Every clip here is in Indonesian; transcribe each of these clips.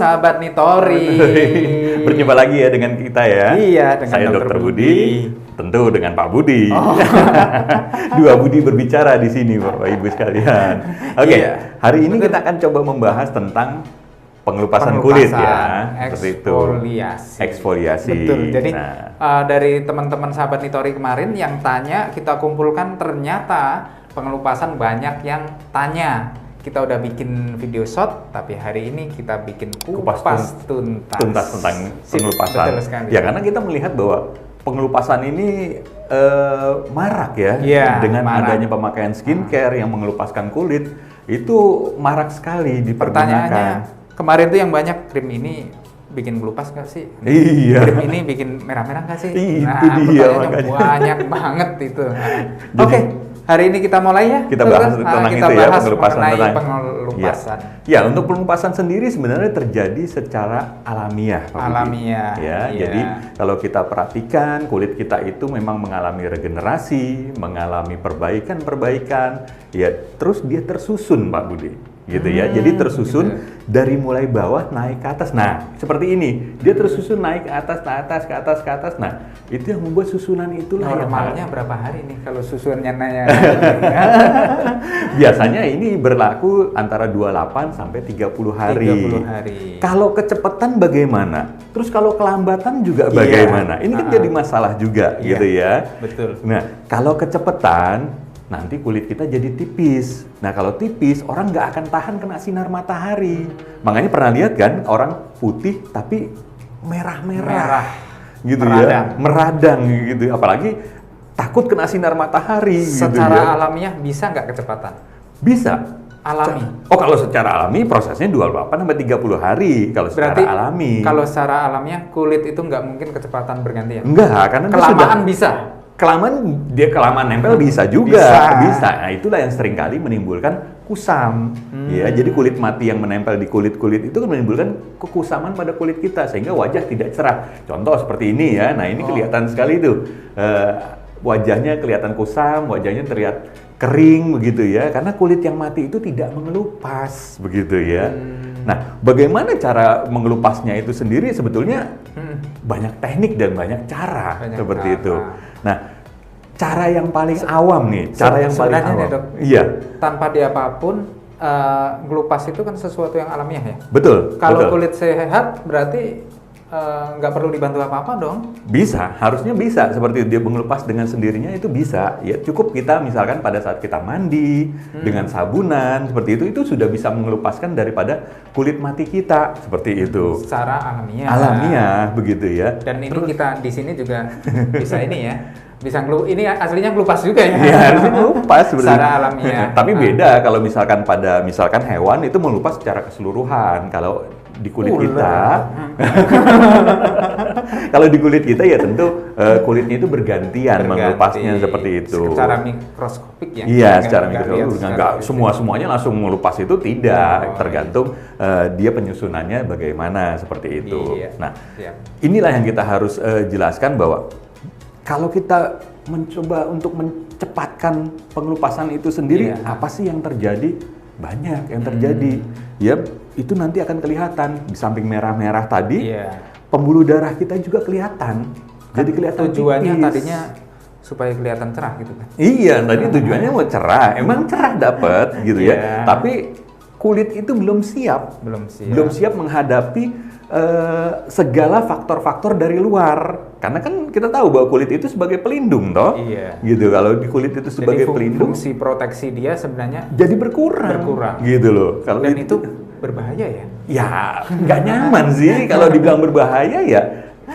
sahabat Nitori. Berjumpa lagi ya dengan kita ya. Iya, dengan Saya Dr. Dr. Budi, tentu dengan Pak Budi. Oh. Dua Budi berbicara di sini Bapak Ibu sekalian. Oke, Iya. hari ini kita akan coba membahas tentang pengelupasan kulit ya. Seperti itu. Eksfoliasi. Betul. Jadi dari teman-teman sahabat Nitori kemarin yang tanya, kita kumpulkan ternyata pengelupasan banyak yang tanya. Kita udah bikin video short, tapi hari ini kita bikin kupas tuntas. Tuntas tentang pengelupasan. Betul sekali. Ya, karena kita melihat bahwa pengelupasan ini marak ya, dengan adanya pemakaian skincare yang mengelupaskan kulit itu marak sekali dipergunakan. Pertanyaannya, kemarin tuh yang banyak krim ini bikin melupas nggak sih? Iya. Krim ini bikin merah-merah nggak sih? Itu dia makanya. Banyak banget itu. Oke, hari ini kita mulai ya. Kita bahas tentang kita itu ya, bahas pengelupasan. pengelupasan. Ya, untuk pengelupasan sendiri sebenarnya terjadi secara alamiah. Pak Budi. Alamiah. Ya, jadi kalau kita perhatikan kulit kita itu memang mengalami regenerasi, mengalami perbaikan, ya terus dia tersusun Pak Budi. Gitu ya, jadi tersusun dari mulai bawah naik ke atas. Nah, seperti ini, dia tersusun naik ke atas. Nah, itu yang membuat susunan itulah normalnya berapa hari nih kalau susunannya nanya? Biasanya ini berlaku antara 28 sampai 30 hari. 30 hari. Kalau kecepatan bagaimana? Terus kalau kelambatan juga bagaimana? Ini kan jadi masalah juga gitu ya. Betul. Nah, kalau kecepatan nanti kulit kita jadi tipis. Nah, kalau tipis, orang nggak akan tahan kena sinar matahari. Makanya pernah lihat kan, orang putih tapi merah-merah. Gitu ya, meradang gitu. Apalagi takut kena sinar matahari. Secara gitu ya. alamiah bisa nggak kecepatan? Bisa. Alami. Oh, kalau secara alami prosesnya 28 sampai 30 hari kalau Berarti, secara alami. kalau secara alamiah kulit itu nggak mungkin kecepatan berganti ya? Enggak, karena kelamaan bisa. Kelamaan nempel bisa juga. Bisa. Nah, itulah yang seringkali menimbulkan kusam. Ya, jadi kulit mati yang menempel di kulit-kulit itu kan menimbulkan kekusaman pada kulit kita sehingga wajah tidak cerah. Contoh seperti ini ya. Nah, ini kelihatan sekali itu. Wajahnya kelihatan kusam, wajahnya terlihat kering begitu ya. Karena kulit yang mati itu tidak mengelupas begitu ya. Nah, bagaimana cara mengelupasnya itu sendiri sebetulnya banyak teknik dan banyak cara seperti itu. Nah, cara yang paling awam nih, cara yang paling awam. Nih, Dok, iya. Tanpa diapapun, ngelupas itu kan sesuatu yang alamiah ya. Betul. Kalau kulit sehat berarti nggak perlu dibantu apa-apa dong. Bisa, harusnya bisa. Seperti dia mengelupas dengan sendirinya itu bisa. Ya cukup kita misalkan pada saat kita mandi dengan sabunan seperti itu sudah bisa mengelupaskan daripada kulit mati kita seperti itu. Secara alamiah. Alamiah begitu ya. Dan ini kita di sini juga bisa ini ya. Bisa ini aslinya ngelupas juga ya. Iya, harusnya ngelupas sebenarnya. Secara alamiah. Tapi beda kalau misalkan hewan itu melupas secara keseluruhan. Kalau di kulit kita, kalau di kulit kita ya tentu kulitnya itu bergantian mengelupasnya seperti itu. Secara mikroskopik ya? Iya, secara mikroskopik. Enggak semuanya langsung mengelupas itu tidak. Tergantung dia penyusunannya bagaimana seperti itu. Nah, inilah yang kita harus jelaskan bahwa kalau kita mencoba untuk mencepatkan pengelupasan itu sendiri, apa sih yang terjadi? Banyak yang terjadi. Ya, itu nanti akan kelihatan di samping merah-merah tadi. Pembuluh darah kita juga kelihatan. Jadi kelihatan tujuannya tipis. tadinya supaya kelihatan cerah gitu kan. Iya, tadi tujuannya mau cerah. Emang cerah dapat gitu ya. Tapi kulit itu belum siap menghadapi segala faktor-faktor dari luar. Karena kan kita tahu bahwa kulit itu sebagai pelindung toh. Gitu. Kalau di kulit itu sebagai pelindung, fungsi proteksi dia sebenarnya jadi berkurang. Gitu loh. Kalau dan itu berbahaya ya? Ya, nggak nyaman sih kalau dibilang berbahaya ya.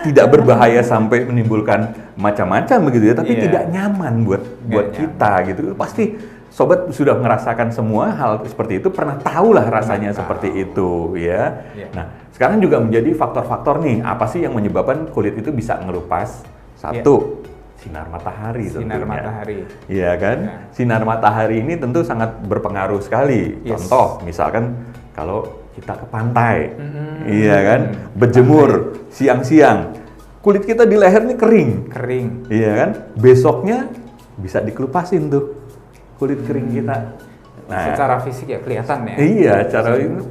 Tidak berbahaya sampai menimbulkan macam-macam begitu ya, tapi tidak nyaman buat kita gitu. Pasti sobat sudah merasakan semua hal seperti itu, pernah tahulah rasanya seperti itu ya. Nah, sekarang juga menjadi faktor-faktor nih, apa sih yang menyebabkan kulit itu bisa ngelupas? Satu, sinar matahari tentunya. Sinar matahari. Iya kan? Sinar matahari ini tentu sangat berpengaruh sekali. Contoh, misalkan kalau kita ke pantai, iya kan? Berjemur siang-siang, kulit kita di leher ini kering. Iya kan? Besoknya bisa dikelupasin tuh kulit kering kita. Nah, secara fisik ya kelihatan ya. Iya,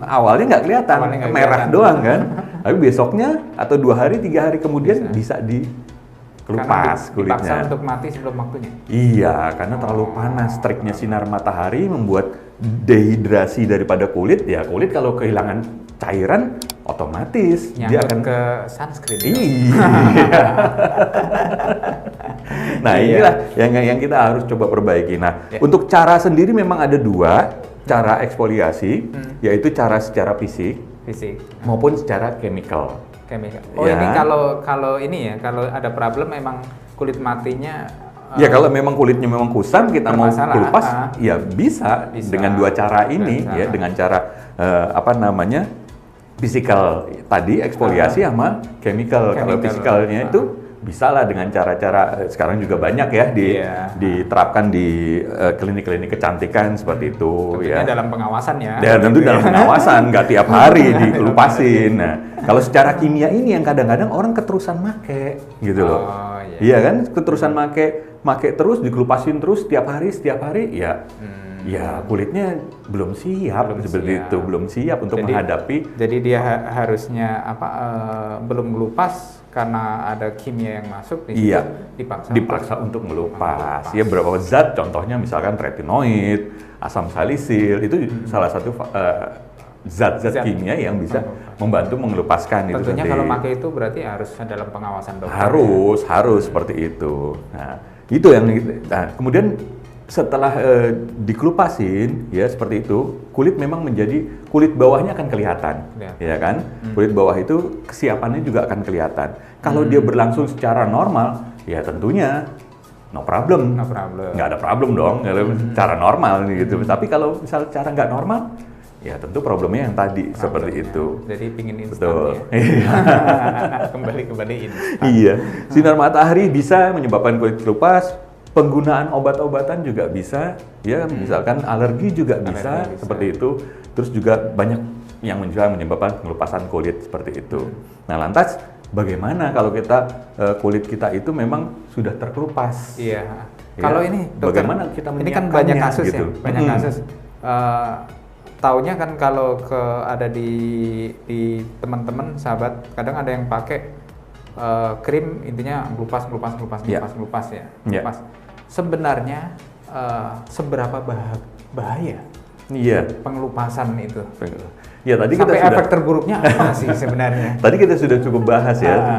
awalnya nggak kelihatan, Awalnya nggak merah kelihatan. doang kan. Tapi besoknya atau 2 hari, 3 hari kemudian bisa dikelupas Dipaksa kulitnya. untuk mati sebelum waktunya. Iya, karena terlalu panas, teriknya sinar matahari membuat dehidrasi daripada kulit. Ya kulit kalau kehilangan cairan otomatis dia Nyangkut akan ke sunscreen. Iya. Nah, inilah yang kita harus coba perbaiki. Nah, untuk cara sendiri memang ada 2 cara eksfoliasi, yaitu cara secara fisik maupun secara chemical. Oh, Ya. ini kalau ini ya, kalau ada problem memang kulit matinya Ya kalau memang kulitnya memang kusam, kita mau bermasalah, kelupas, ya bisa dengan 2 cara ini, Dengan ya dengan cara apa namanya physical tadi eksfoliasi sama chemical. Kalau physicalnya itu bisa lah dengan cara-cara sekarang juga banyak ya diterapkan di klinik-klinik kecantikan seperti itu. Tentunya ya. dalam pengawasan ya. Ya tentu dalam pengawasan, nggak tiap hari dikelupasin. Nah, kalau secara kimia ini yang kadang-kadang orang keterusan make gitu loh. Iya kan, keterusan make terus, dikelupasin terus setiap hari, ya kulitnya belum siap belum siap untuk menghadapi. Jadi dia harusnya belum melupas karena ada kimia yang masuk di situ, dipaksa untuk melupas. Ya beberapa zat, contohnya misalkan retinoid, asam salisil, itu salah satu zat-zat kimia yang bisa membantu mengelupaskan. Tentunya kalau pakai itu berarti harus dalam pengawasan dokter. Harus seperti itu. Nah, itu yang kemudian setelah dikelupasin ya seperti itu, kulit memang menjadi kulit bawahnya akan kelihatan. Ya kan? Kulit bawah itu kesiapannya juga akan kelihatan. Kalau dia berlangsung secara normal, ya tentunya no problem. Nggak ada problem dong, cara normal gitu. Tapi kalau misal cara nggak normal, ya tentu problemnya yang tadi seperti itu. Jadi pingin instan. Betul. Ya. Kembali instan. Iya. Sinar matahari bisa menyebabkan kulit kelupas. Penggunaan obat-obatan juga bisa, ya misalkan alergi juga bisa seperti itu. Terus juga banyak yang menyebabkan pengelupasan kulit seperti itu. Nah, lantas bagaimana kalau kulit kita itu memang sudah terkelupas? Iya. Ya, kalau ini dokter, bagaimana kita ini kan banyak kasus gitu. ya, banyak kasus. Taunya kan kalau ada di teman-teman sahabat, kadang ada yang pakai krim intinya ngelupas ya. Sebenarnya seberapa bahaya pengelupasan itu? Ya, tadi sampai kita sudah, efek terburuknya apa sih sebenarnya? Tadi kita sudah cukup bahas ya,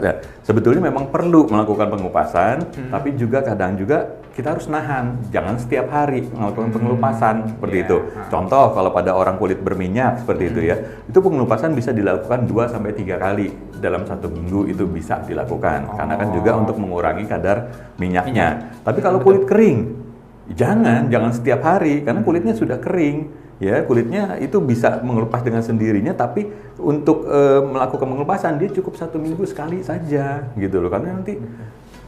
Nah, sebetulnya memang perlu melakukan pengelupasan, tapi juga kadang juga kita harus nahan, jangan setiap hari melakukan pengelupasan seperti itu. Contoh kalau pada orang kulit berminyak seperti itu ya, itu pengelupasan bisa dilakukan 2-3 kali dalam 1 minggu itu bisa dilakukan, karena kan juga untuk mengurangi kadar minyaknya. Tapi kalau kulit kering, jangan setiap hari, karena kulitnya sudah kering. Ya, kulitnya itu bisa mengelupas dengan sendirinya, tapi untuk melakukan pengelupasan dia cukup 1 minggu sekali saja, gitu loh. Karena nanti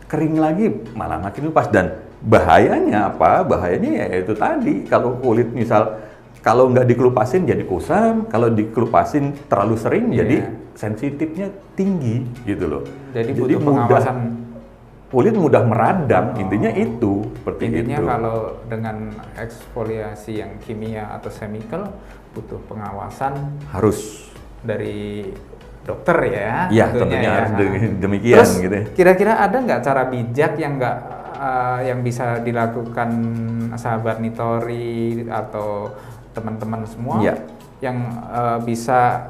kering lagi malah makin lepas. Dan bahayanya apa? Bahayanya ya itu tadi, kalau kulit misal kalau nggak dikelupasin jadi kusam, kalau dikelupasin terlalu sering jadi sensitifnya tinggi, gitu loh. Jadi butuh pengawasan. Kulit mudah meradang, intinya itu seperti intinya itu. Kalau dengan eksfoliasi yang kimia atau chemical butuh pengawasan harus dari dokter ya. Iya, tentunya harus demikian. Terus, gitu. Kira-kira ada nggak cara bijak yang bisa dilakukan sahabat Nitori atau teman-teman semua yang bisa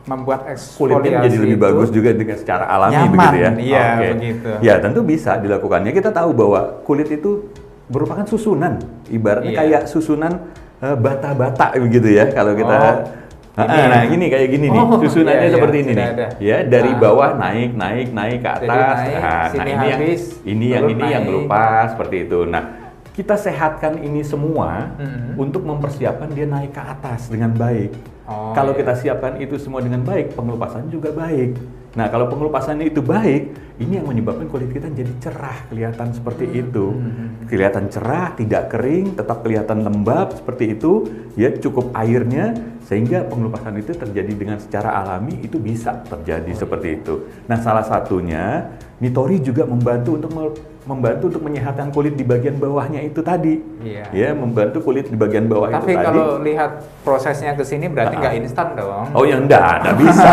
membuat eksfoliasi kulitnya menjadi lebih bagus juga dengan secara alami, nyaman, begitu ya? Iya, begitu. Ya, tentu bisa dilakukannya. Kita tahu bahwa kulit itu merupakan susunan, ibaratnya kayak susunan bata-bata begitu ya. Kalau kita nah ini kayak gini nih, susunannya seperti ini nih. Ya, dari bawah naik ke atas. Ini yang melupas seperti itu. Nah, kita sehatkan ini semua untuk mempersiapkan dia naik ke atas dengan baik. Kalau kita siapkan itu semua dengan baik, pengelupasan juga baik. Nah, kalau pengelupasannya itu baik, ini yang menyebabkan kulit kita jadi cerah, kelihatan seperti itu. Kelihatan cerah, tidak kering, tetap kelihatan lembab seperti itu, ya cukup airnya, sehingga pengelupasan itu terjadi dengan secara alami, itu bisa terjadi seperti itu. Nah, salah satunya Nitori juga membantu untuk membantu untuk menyehatkan kulit di bagian bawahnya itu tadi. Iya. Ya, membantu kulit di bagian bawah itu Tapi tadi. kalau lihat prosesnya ke sini berarti nggak instan dong. Oh ya enggak bisa.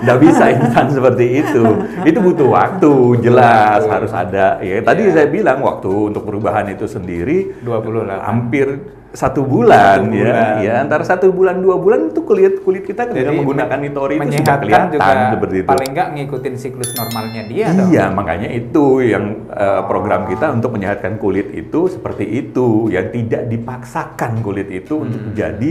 Enggak bisa instan seperti itu. Itu butuh waktu, jelas harus ada. Ya, tadi saya bilang waktu untuk perubahan itu sendiri 28. hampir 1 bulan, 1 bulan. ya antara 1 bulan 2 bulan itu kulit kita dengan menggunakan Nitori itu sudah kelihatan juga seperti itu. paling nggak ngikutin siklus normalnya dia Iya, dong. makanya itu yang program kita untuk menyehatkan kulit itu seperti itu, yang tidak dipaksakan kulit itu untuk menjadi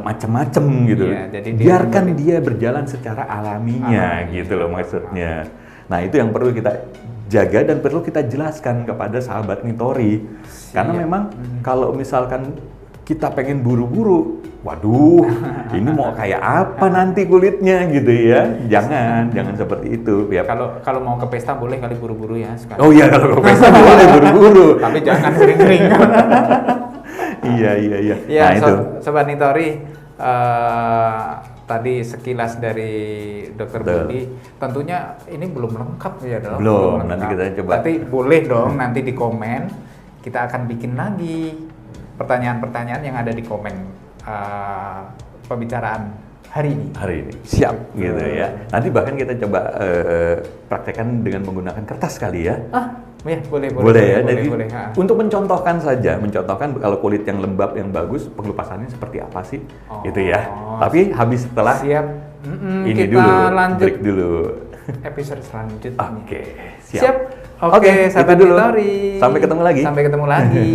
macam-macam gitu. Iya, jadi biarkan dia berjalan secara alaminya gitu loh maksudnya. Nah, itu yang perlu kita jaga dan perlu kita jelaskan kepada sahabat Nitori. Karena memang kalau misalkan kita pengen buru-buru, waduh, ini mau kayak apa nanti kulitnya gitu ya. Jangan seperti itu. Ya. Kalau mau ke pesta boleh kali buru-buru ya sekarang. Oh iya, kalau ke pesta boleh buru-buru. Tapi jangan sering-sering. Iya. Ya, Nah, itu. Sobat Nitori, tadi sekilas dari Dr. Betul. Budi, tentunya ini belum lengkap ya dong. Belum, lengkap. nanti kita coba. Tapi boleh dong nanti di komen, kita akan bikin lagi pertanyaan-pertanyaan yang ada di komen pembicaraan hari ini. Hari ini siap gitu ya. Nanti bahkan kita coba praktekkan dengan menggunakan kertas kali ya. Ya, boleh Boleh ya. boleh, Jadi boleh. untuk mencontohkan kalau kulit yang lembab yang bagus, pengelupasannya seperti apa sih? Gitu ya. Tapi habis setelah Siap. ini Kita dulu, lanjut break dulu. episode selanjutnya. Oke, Siap. Oke, Oke, sahabat itu dulu. Nitori. Sampai ketemu lagi. Sampai ketemu lagi.